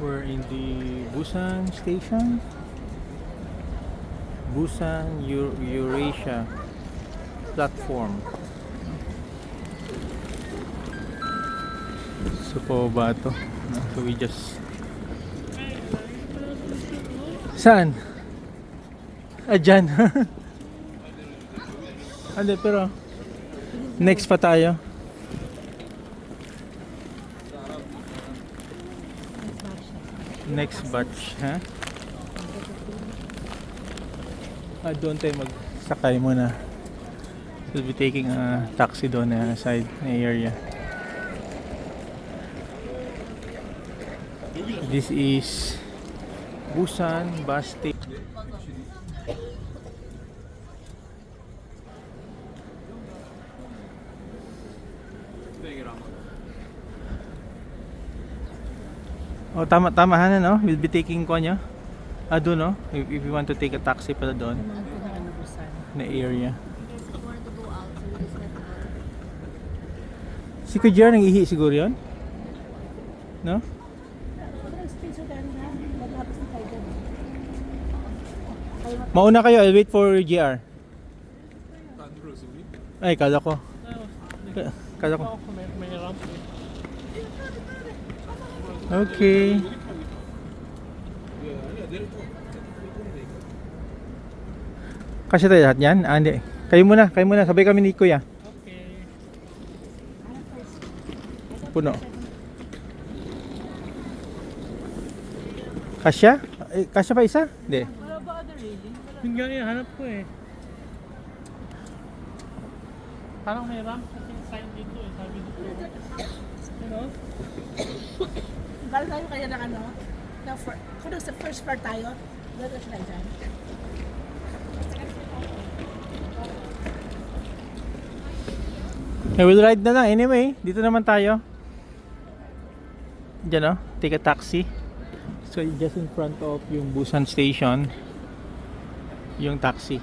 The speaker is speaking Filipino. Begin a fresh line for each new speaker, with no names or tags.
We're in the Busan station. Busan Eurasia platform. So po ba ito? So we just... Saan? Ah, dyan. Hindi, pero next pa tayo. Next batch, ha? Doon tayo magsakay muna. We'll be taking a taxi doon na side na area. This is Busan bus station. Oh, tama Hana, no? We'll be taking konyo. Doon, no? If you want to take a taxi pala doon. Na area. Si Kujar, nang-ihi siguro yun? No? Mauna kayo, I'll wait for GR. Ay, kala ko. Kala ko. Okay. Kasi tayo lahat yan? Hindi. Kayo muna. Sabay kami ni Kuya.
Okay.
Puno. Kasya? Kasya pa isa? Hindi.
Wala ba other railing? Yun nga yung hanap ko eh. Parang may ramp kasi sign dito eh. Sabi dito. Ano?
Bala tayo kaya ng ano? Kung sa first floor tayo, dito sila dyan.
We'll ride na lang anyway. Dito naman tayo. Diyan, oh. Take a taxi. So just in front of yung Busan station, yung taxi.